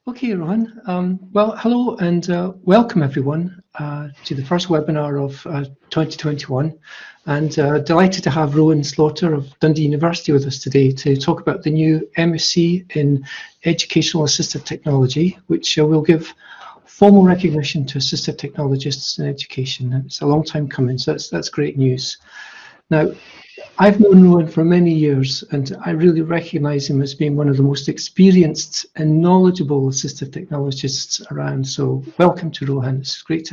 Okay, Rohan. Well, hello and welcome everyone to the first webinar of 2021. And delighted to have Rohan Slaughter of Dundee University with us today to talk about the new MSc in Educational Assistive Technology, which will give formal recognition to assistive technologists in education. It's a long time coming, so that's great news. Now, I've known Rohan for many years, and I really recognise him as being one of the most experienced and knowledgeable assistive technologists around. So welcome to Rohan. It's great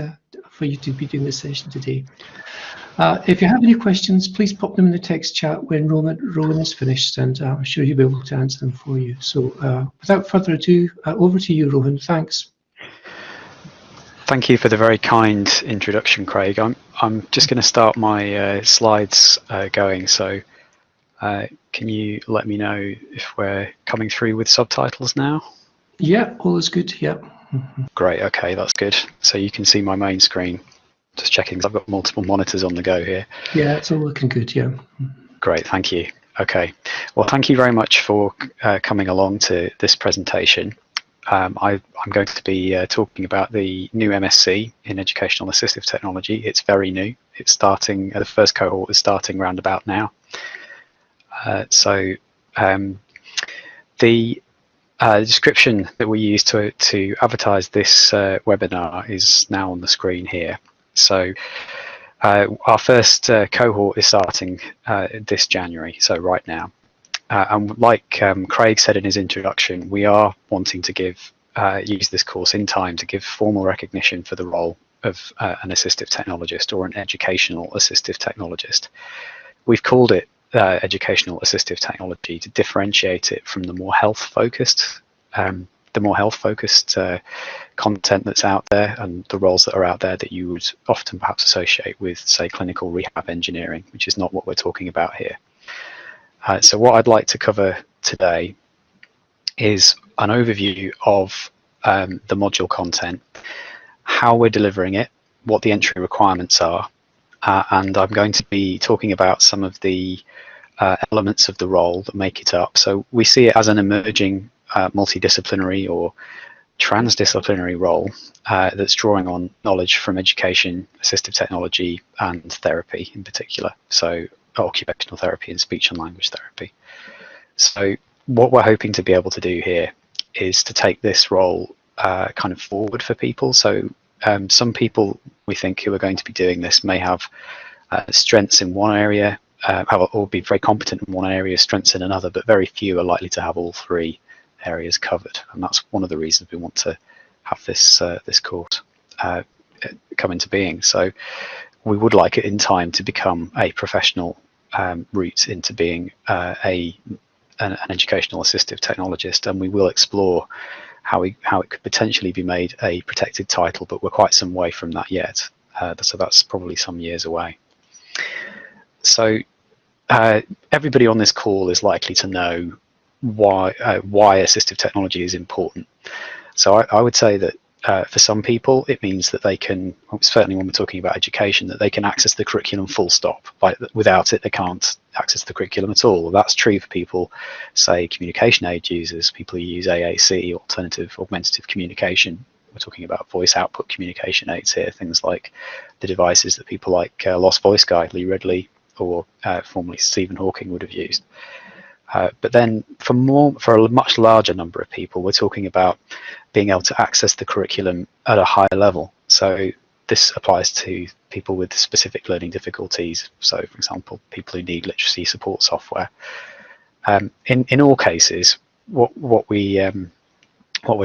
for you to be doing this session today. If you have any questions, please pop them in the text chat when Rohan is finished, and I'm sure he'll be able to answer them for you. So without further ado, over to you, Rohan. Thanks. Thank you for the very kind introduction, Craig. I'm just going to start my slides going, so can you let me know if we're coming through with subtitles now? Yeah, all is good, yeah. Great, okay, that's good. So you can see my main screen. Just checking, I've got multiple monitors on the go here. Yeah, it's all looking good, yeah. Great, thank you. Okay, well, thank you very much for coming along to this presentation. I'm going to be talking about the new MSc in Educational Assistive Technology. It's very new. It's starting, the first cohort is starting round about now. The description that we use to advertise this webinar is now on the screen here. So our first cohort is starting this January, so right now. And like Craig said in his introduction, we are wanting to use this course in time to give formal recognition for the role of an assistive technologist or an educational assistive technologist. We've called it educational assistive technology to differentiate it from the more health-focused content that's out there and the roles that are out there that you would often perhaps associate with, say, clinical rehab engineering, which is not what we're talking about here. So what I'd like to cover today is an overview of the module content, how we're delivering it, what the entry requirements are, and I'm going to be talking about some of the elements of the role that make it up. So we see it as an emerging multidisciplinary or transdisciplinary role that's drawing on knowledge from education, assistive technology, and therapy in particular. So occupational therapy and speech and language therapy. So what we're hoping to be able to do here is to take this role kind of forward for people. So some people we think who are going to be doing this may have strengths in one area or be very competent in one area, strengths in another, but very few are likely to have all three areas covered. And that's one of the reasons we want to have this this course come into being. So we would like it in time to become a professional route into being an educational assistive technologist, and we will explore how it could potentially be made a protected title, but we're quite some way from that yet. So that's probably some years away. So everybody on this call is likely to know why assistive technology is important. So I would say that for some people, it means that they can, certainly when we're talking about education, that they can access the curriculum full stop. Without it, they can't access the curriculum at all. That's true for people, say, communication aid users, people who use AAC, alternative augmentative communication. We're talking about voice output communication aids here, things like the devices that people like Lost Voice Guide, Lee Ridley, or formerly Stephen Hawking would have used. But then for a much larger number of people, we're talking about being able to access the curriculum at a higher level. So this applies to people with specific learning difficulties. So, for example, people who need literacy support software. In all cases, what we're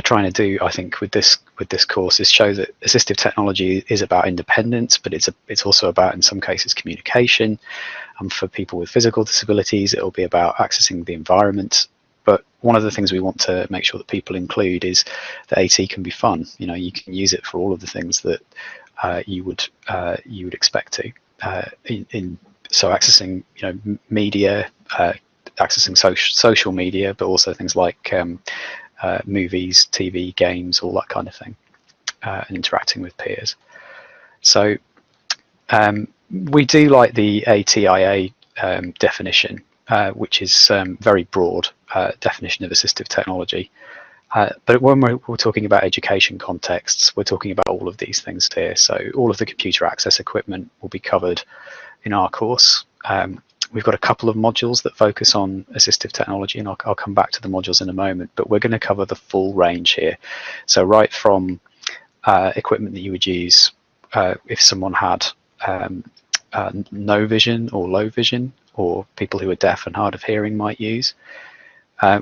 trying to do, I think, with this course is show that assistive technology is about independence, but it's also about, in some cases, communication. And for people with physical disabilities, it'll be about accessing the environment. But one of the things we want to make sure that people include is that AT can be fun. You know, you can use it for all of the things that you would expect to. So accessing, media, accessing social media, but also things like movies, TV, games, all that kind of thing, and interacting with peers. So we do like the ATIA definition, which is very broad definition of assistive technology. But when we're talking about education contexts, we're talking about all of these things here. So all of the computer access equipment will be covered in our course. We've got a couple of modules that focus on assistive technology, and I'll come back to the modules in a moment, but we're going to cover the full range here. So right from equipment that you would use if someone had no vision or low vision, or people who are deaf and hard of hearing might use.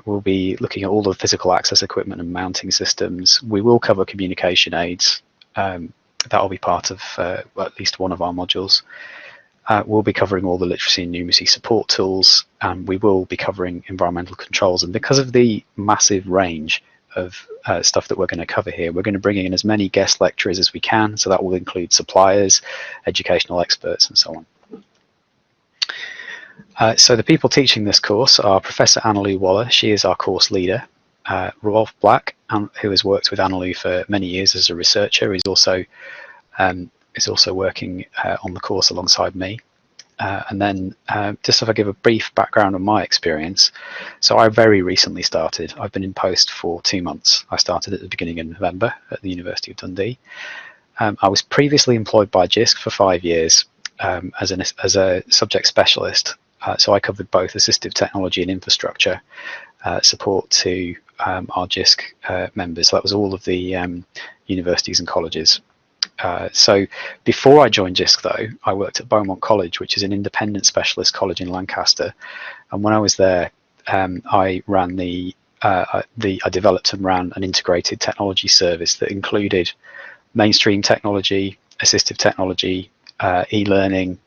We'll be looking at all the physical access equipment and mounting systems. We will cover communication aids. That will be part of at least one of our modules. We'll be covering all the literacy and numeracy support tools, and we will be covering environmental controls. And because of the massive range of stuff that we're going to cover here, we're going to bring in as many guest lecturers as we can. So that will include suppliers, educational experts, and so on. So the people teaching this course are Professor Annalou Waller. She is our course leader. Rolf Black, who has worked with Annalou for many years as a researcher, is also working on the course alongside me. And then just if I give a brief background on my experience. So I very recently started. I've been in post for 2 months. I started at the beginning of November at the University of Dundee. I was previously employed by Jisc for 5 years as a subject specialist. So I covered both assistive technology and infrastructure support to our Jisc members. So that was all of the universities and colleges. So before I joined Jisc, though, I worked at Beaumont College, which is an independent specialist college in Lancaster. And when I was there, I developed and ran an integrated technology service that included mainstream technology, assistive technology, e-learning,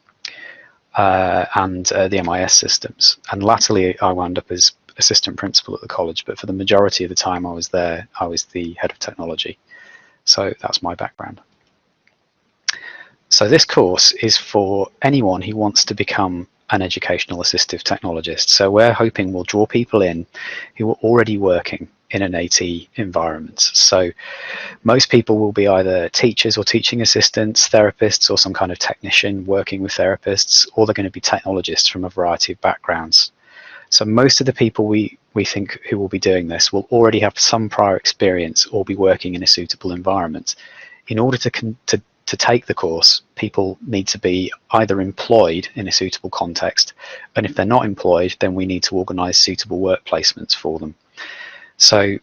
and the MIS systems. And latterly, I wound up as assistant principal at the college, but for the majority of the time I was there, I was the head of technology. So that's my background. So this course is for anyone who wants to become an educational assistive technologist. So we're hoping we'll draw people in who are already working in an AT environment. So most people will be either teachers or teaching assistants, therapists, or some kind of technician working with therapists, or they're going to be technologists from a variety of backgrounds. So most of the people we think who will be doing this will already have some prior experience or be working in a suitable environment. In order to take the course, people need to be either employed in a suitable context, and if they're not employed, then we need to organise suitable work placements for them. So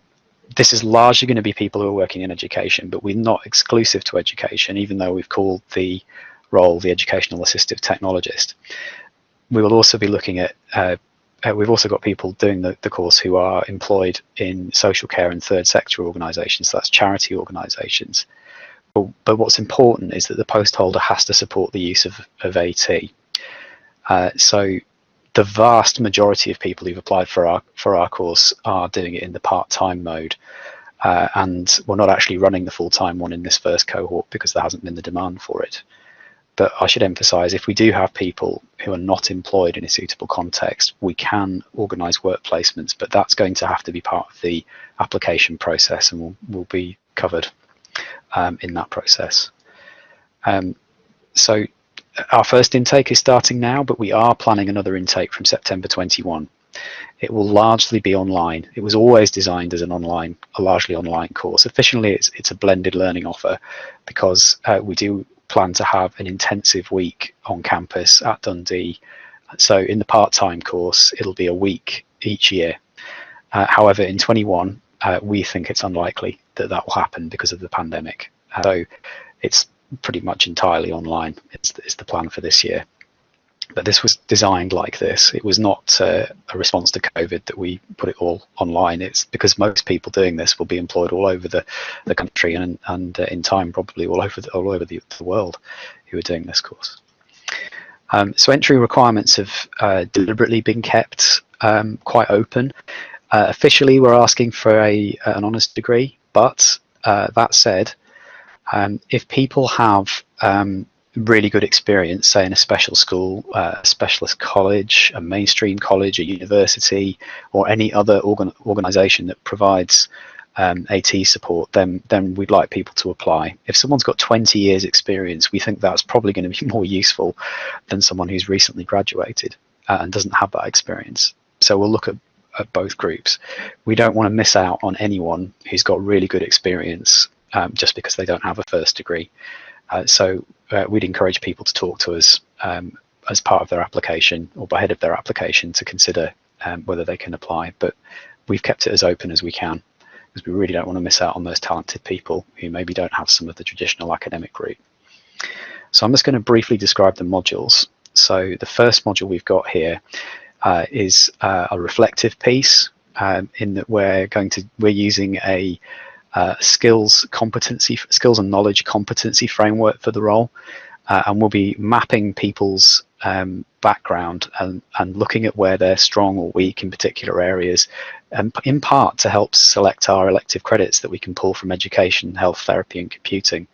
this is largely going to be people who are working in education, but we're not exclusive to education, even though we've called the role the Educational Assistive Technologist. We will also be looking at, we've also got people doing the course who are employed in social care and third sector organisations, so that's charity organisations. But what's important is that the post holder has to support the use of AT. So the vast majority of people who've applied for our course are doing it in the part-time mode, and we're not actually running the full-time one in this first cohort because there hasn't been the demand for it. But I should emphasise, if we do have people who are not employed in a suitable context, we can organise work placements, but that's going to have to be part of the application process and will be covered in that process. So our first intake is starting now, but we are planning another intake from September 21. It will largely be online. It was always designed as a largely online course. Officially, it's a blended learning offer because we do plan to have an intensive week on campus at Dundee. So in the part-time course, it'll be a week each year. However, in 21, we think it's unlikely that will happen because of the pandemic. So it's pretty much entirely online. It's the plan for this year. But this was designed like this. It was not a response to COVID that we put it all online. It's because most people doing this will be employed all over the country and in time probably all over the world who are doing this course. So entry requirements have deliberately been kept quite open. Officially, we're asking for an honours degree, but that said, if people have really good experience, say in a special school, a specialist college, a mainstream college, a university, or any other organisation that provides AT support, then we'd like people to apply. If someone's got 20 years experience, we think that's probably going to be more useful than someone who's recently graduated and doesn't have that experience. So we'll look at at both groups. We don't want to miss out on anyone who's got really good experience just because they don't have a first degree. So we'd encourage people to talk to us as part of their application or ahead of their application to consider whether they can apply. But we've kept it as open as we can because we really don't want to miss out on those talented people who maybe don't have some of the traditional academic route. So I'm just going to briefly describe the modules. So the first module we've got here is a reflective piece in that we're using a skills and knowledge competency framework for the role, and we'll be mapping people's background and looking at where they're strong or weak in particular areas, and in part to help select our elective credits that we can pull from education, health, therapy and computing.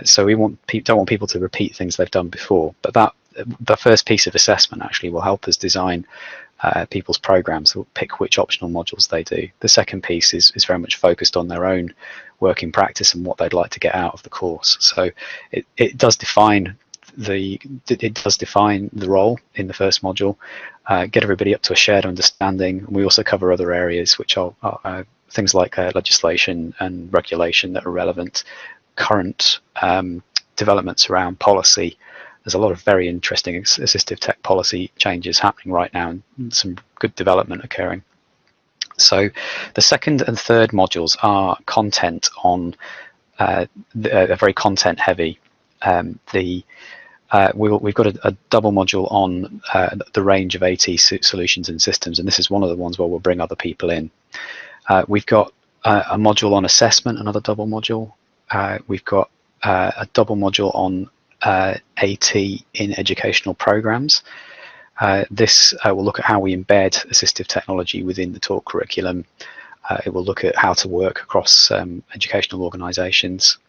So we don't want people to repeat things they've done before, but the first piece of assessment actually will help us design people's programs. We'll pick which optional modules they do. The second piece is very much focused on their own working practice and what they'd like to get out of the course. So it does define the role in the first module, get everybody up to a shared understanding. We also cover other areas which are things like legislation and regulation that are relevant, current developments around policy. There's a lot of very interesting assistive tech policy changes happening right now and some good development occurring. So the second and third modules are content on, they're very content heavy. We've got a double module on the range of AT solutions and systems, and this is one of the ones where we'll bring other people in. We've got a module on assessment, another double module. We've got a double module on AT in educational programs. This will look at how we embed assistive technology within the taught curriculum. It will look at how to work across educational organisations.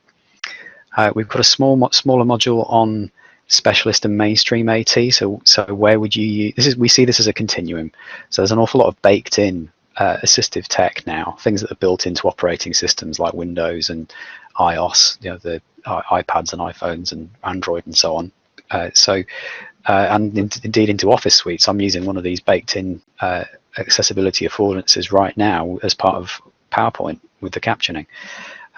We've got a smaller module on specialist and mainstream AT. So where would you use, we see this as a continuum. So there's an awful lot of baked in assistive tech now, things that are built into operating systems like Windows and iOS, the iPads and iPhones and Android and so on. And indeed into Office suites. I'm using one of these baked in accessibility affordances right now as part of PowerPoint with the captioning.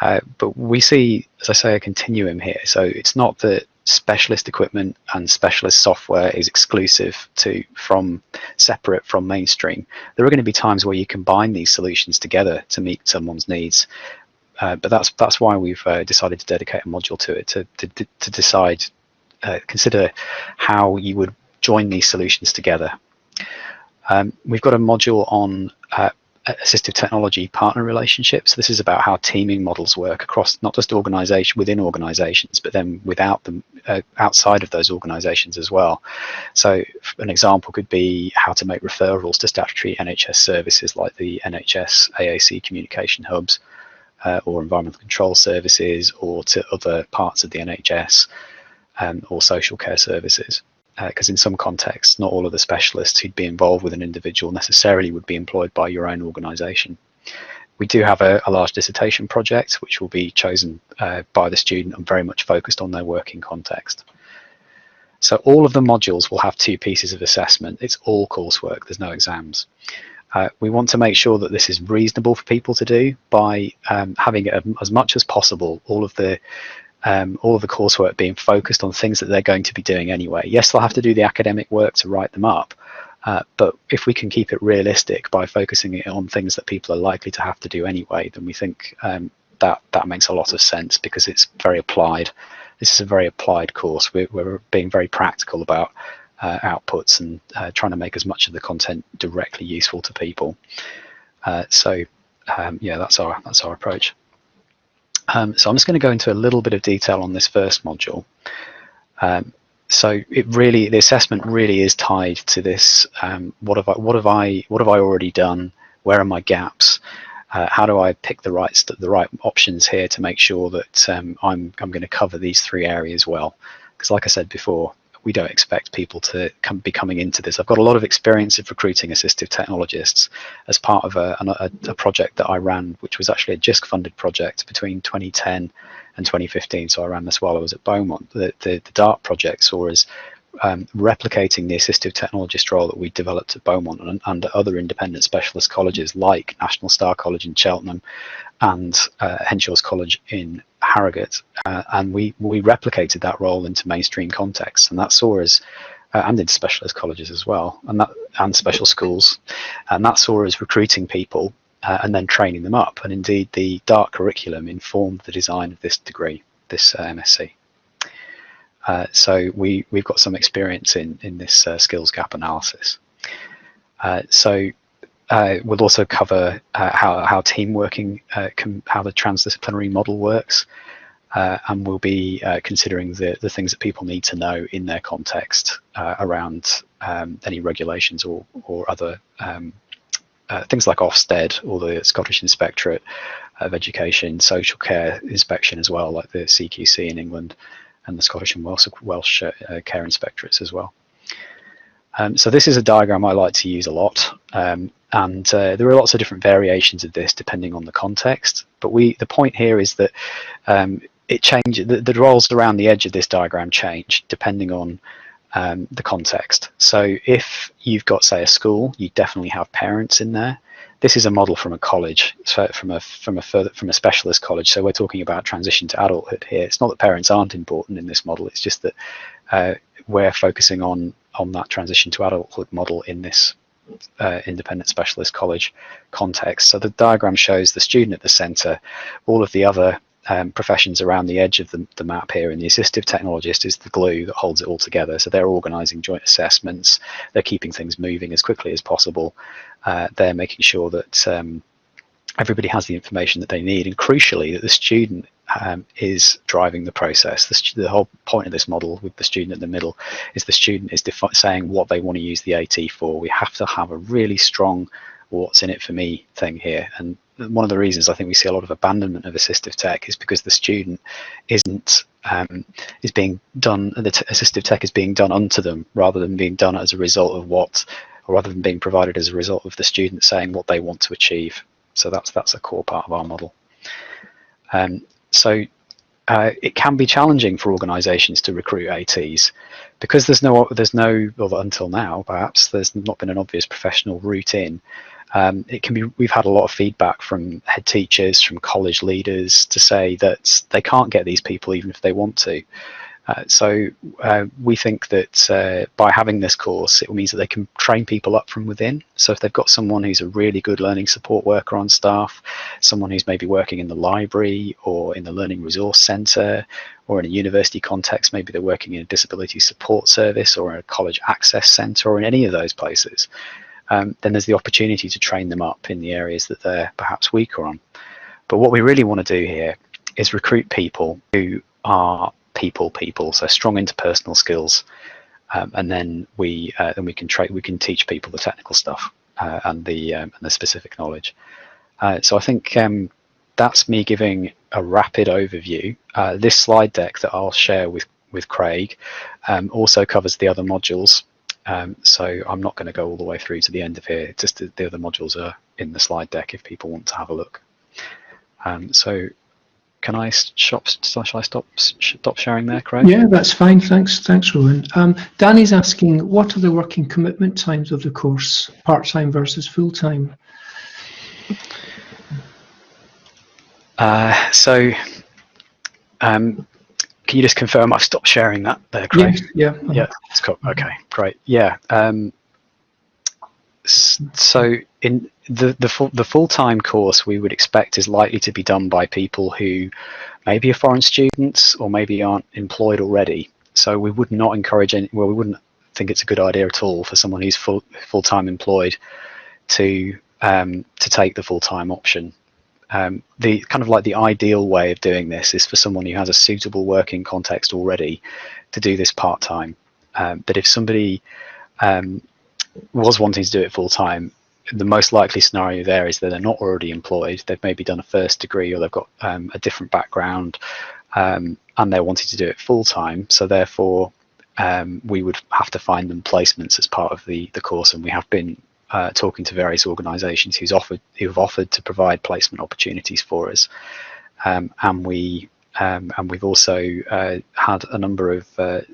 But we see, as I say, a continuum here. So it's not that specialist equipment and specialist software is separate from mainstream. There are going to be times where you combine these solutions together to meet someone's needs. But that's why we've decided to dedicate a module to it, to decide, consider how you would join these solutions together. We've got a module on assistive technology partner relationships. This is about how teaming models work across not just within organizations, but then without them, outside of those organizations as well. So an example could be how to make referrals to statutory NHS services like the NHS AAC communication hubs, or environmental control services, or to other parts of the NHS or social care services. Because in some contexts, not all of the specialists who'd be involved with an individual necessarily would be employed by your own organisation. We do have a large dissertation project which will be chosen by the student and very much focused on their working context. So all of the modules will have two pieces of assessment. It's all coursework, there's no exams. We want to make sure that this is reasonable for people to do by having it as much as possible, all of the coursework being focused on things that they're going to be doing anyway. Yes, they'll have to do the academic work to write them up, but if we can keep it realistic by focusing it on things that people are likely to have to do anyway, then we think that makes a lot of sense, because it's very applied. This is a very applied course. We're being very practical about outputs and trying to make as much of the content directly useful to people. Yeah, that's our approach. So I'm just going to go into a little bit of detail on this first module. So the assessment really is tied to this. What have I already done? Where are my gaps? How do I pick the right options here to make sure that I'm going to cover these three areas well? Because like I said before, we don't expect people to be coming into this. I've got a lot of experience of recruiting assistive technologists as part of a project that I ran, which was actually a Jisc funded project between 2010 and 2015. So I ran this while I was at Beaumont. The DART project saw us replicating the assistive technologist role that we developed at Beaumont and under other independent specialist colleges like National Star College in Cheltenham and Henshaw's College in Harrogate, and we replicated that role into mainstream contexts, and that saw us and into specialist colleges as well, and special schools, and that saw us recruiting people and then training them up. And indeed, the DART curriculum informed the design of this degree, this MSc. So we've got some experience in this skills gap analysis. We'll also cover how team working, how the transdisciplinary model works, and we'll be considering the things that people need to know in their context around any regulations or other things like Ofsted or the Scottish Inspectorate of Education, social care inspection as well, like the CQC in England, and the Scottish and Welsh care inspectorates as well. So this is a diagram I like to use a lot, and there are lots of different variations of this depending on the context, but the point here is that it changes, the roles around the edge of this diagram change depending on the context. So if you've got, say, a school, you definitely have parents in there. This is a model from a college, so from a specialist college. So we're talking about transition to adulthood here. It's not that parents aren't important in this model. It's just that we're focusing on that transition to adulthood model in this independent specialist college context. So the diagram shows the student at the centre, all of the other professions around the edge of the map here, and the assistive technologist is the glue that holds it all together. So they're organising joint assessments, they're keeping things moving as quickly as possible, they're making sure that everybody has the information that they need, and crucially that the student is driving the process. The whole point of this model with the student in the middle is the student is saying what they want to use the AT for. We have to have a really strong what's in it for me thing here, and one of the reasons I think we see a lot of abandonment of assistive tech is because the student isn't is being done, the assistive tech is being done unto them rather than being done as a result of what, or rather than being provided as a result of the student saying what they want to achieve. So that's a core part of our model. It can be challenging for organisations to recruit ATs because there's no, well, until now perhaps, there's not been an obvious professional route in. It can be, we've had a lot of feedback from head teachers, from college leaders to say that they can't get these people even if they want to. We think that by having this course, it means that they can train people up from within. So if they've got someone who's a really good learning support worker on staff, someone who's maybe working in the library or in the learning resource centre, or in a university context, maybe they're working in a disability support service or in a college access centre or in any of those places, then there's the opportunity to train them up in the areas that they're perhaps weaker on. But what we really want to do here is recruit people who are people, so strong interpersonal skills, and then we can teach people the technical stuff and the specific knowledge. So I think that's me giving a rapid overview. This slide deck that I'll share with Craig also covers the other modules. So I'm not going to go all the way through to the end of here. Just the other modules are in the slide deck if people want to have a look. So can I shall I stop sharing there, Craig? Yeah, that's fine. Thanks, Rohan. Danny's asking, what are the working commitment times of the course, part-time versus full-time? Can you just confirm I've stopped sharing that there, Craig? Yes, yeah. Yeah, it's cool. Okay, great. Yeah. So in the full-time course, we would expect is likely to be done by people who maybe are foreign students or maybe aren't employed already. So we would not encourage we wouldn't think it's a good idea at all for someone who's full-time employed to take the full-time option. The kind of like the ideal way of doing this is for someone who has a suitable working context already to do this part-time. But if somebody was wanting to do it full-time, the most likely scenario there is that they're not already employed. They've maybe done a first degree, or they've got a different background, and they're wanting to do it full-time. So therefore, we would have to find them placements as part of the course, and we have been talking to various organisations who've offered to provide placement opportunities for us, and we and we've also had a number of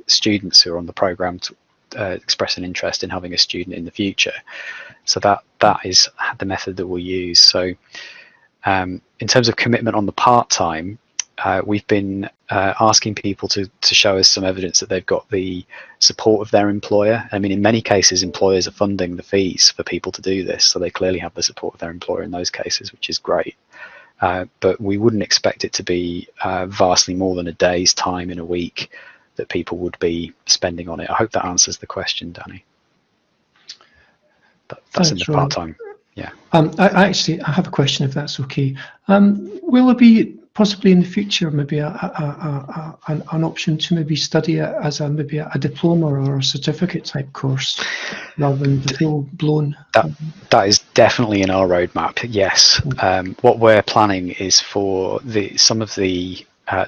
students who are on the programme express an interest in having a student in the future. So that is the method that we'll use. So in terms of commitment on the part-time, we've been asking people to show us some evidence that they've got the support of their employer. I mean, in many cases, employers are funding the fees for people to do this, so they clearly have the support of their employer in those cases, which is great. But we wouldn't expect it to be vastly more than a day's time in a week that people would be spending on it. I hope that answers the question, Danny. That's in the part-time. Yeah. I have a question, if that's okay. Will there be possibly in the future maybe an option to maybe study it as maybe a diploma or a certificate type course rather than the full-blown? That is definitely in our roadmap. Yes. What we're planning is for some of the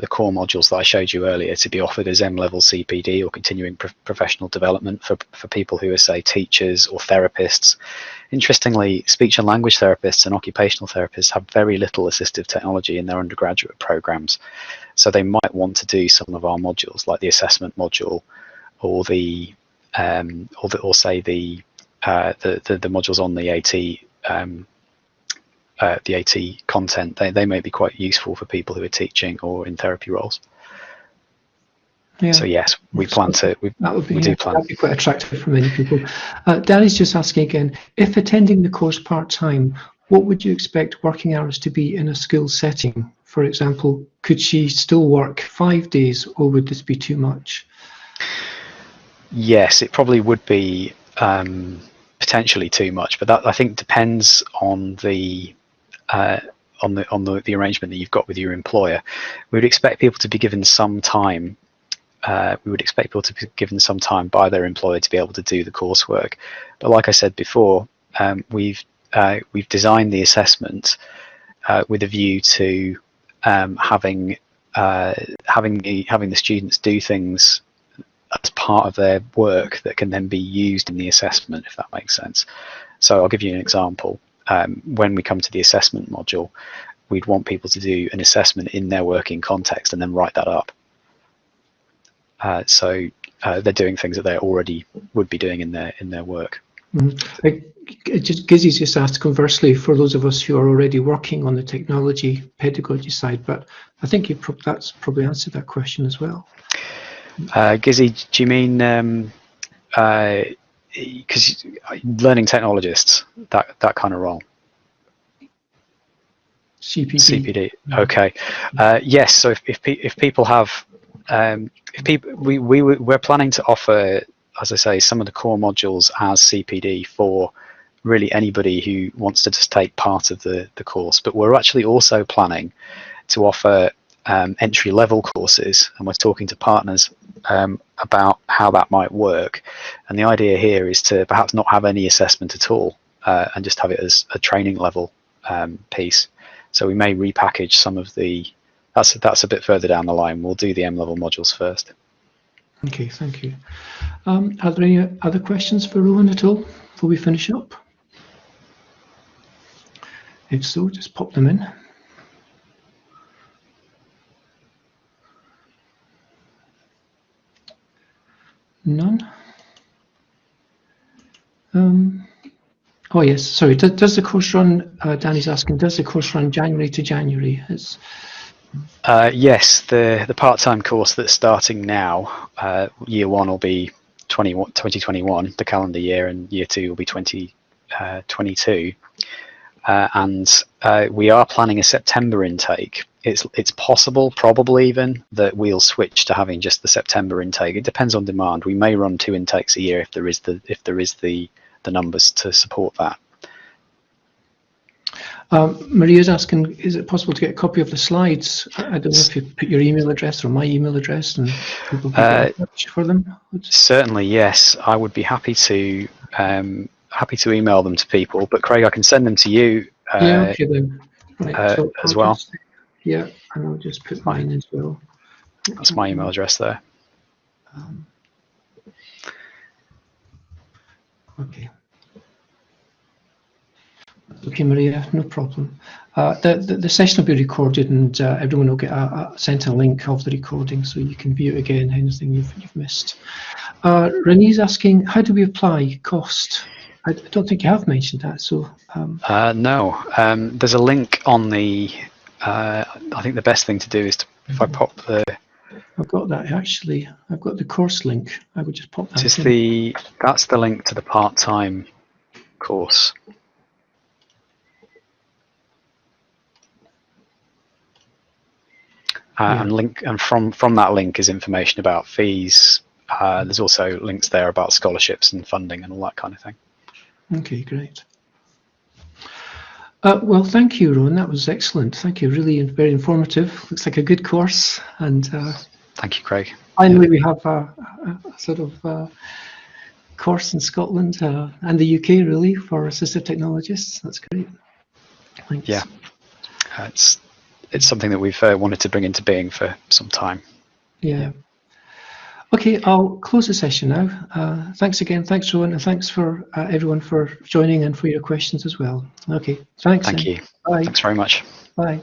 core modules that I showed you earlier to be offered as M-level CPD or continuing professional development for people who are, say, teachers or therapists. Interestingly, speech and language therapists and occupational therapists have very little assistive technology in their undergraduate programs, so they might want to do some of our modules, like the assessment module, or the modules on the AT content. They may be quite useful for people who are teaching or in therapy roles. Yeah. So yes, we plan to. That'd be quite attractive for many people. Danny's just asking again, if attending the course part-time, what would you expect working hours to be in a school setting? For example, could she still work 5 days, or would this be too much? Yes, it probably would be potentially too much, but that I think depends on the arrangement that you've got with your employer. We would expect people to be given some time. We would expect people to be given some time by their employer to be able to do the coursework. But like I said before, we've designed the assessment with a view to having the students do things as part of their work that can then be used in the assessment, if that makes sense. So I'll give you an example. When we come to the assessment module, we'd want people to do an assessment in their working context and then write that up. So they're doing things that they already would be doing in their work. Gizzy's just asked conversely for those of us who are already working on the technology pedagogy side, but I think that's probably answered that question as well. Gizzy, do you mean because learning technologists, that kind of role? CPD. Okay. Yes. So if people have, we're planning to offer, as I say, some of the core modules as CPD for really anybody who wants to just take part of the course. But we're actually also planning to offer entry-level courses, and we're talking to partners about how that might work. And the idea here is to perhaps not have any assessment at all and just have it as a training level piece. So we may repackage some of the, that's a bit further down the line. We'll do the M-level modules first. Okay, thank you. Are there any other questions for Rohan at all before we finish up? If so, just pop them in. None? Oh yes, sorry, does the course run, Danny's asking, does the course run January to January? Yes, the part-time course that's starting now, year one will be 2021, the calendar year, and year two will be 2022. And we are planning a September intake. It's possible, probably even, that we'll switch to having just the September intake. It depends on demand. We may run 2 intakes a year if there is the numbers to support that. Maria's asking, is it possible to get a copy of the slides? I don't know if you put your email address or my email address and people can get in touch for them. Certainly, yes. I would be happy to email them to people, but Craig, I can send them to you yeah, okay, then. Right, so as well. Yeah, and I'll just put mine as well. That's my email address there. Okay. Okay, Maria, no problem. The session will be recorded, and everyone will get sent a link of the recording, so you can view it again, anything you've missed. Renee's asking, how do we apply cost? I don't think you have mentioned that, so... No, there's a link on the... I think the best thing to do is to, if I pop the... I've got that, actually. I've got the course link. I would just pop that in. That's the link to the part-time course. Yeah. And from that link is information about fees. There's also links there about scholarships and funding and all that kind of thing. Okay, great. Well, thank you, Rohan. That was excellent. Thank you. Really very informative. Looks like a good course. And thank you, Craig. Finally, we have a sort of course in Scotland and the UK, really, for assistive technologists. That's great. Thanks. Yeah, it's something that we've wanted to bring into being for some time. Yeah. Okay, I'll close the session now. Thanks again. Thanks, Rohan, and thanks for everyone for joining and for your questions as well. Okay, thanks. Thank you. Bye. Thanks very much. Bye.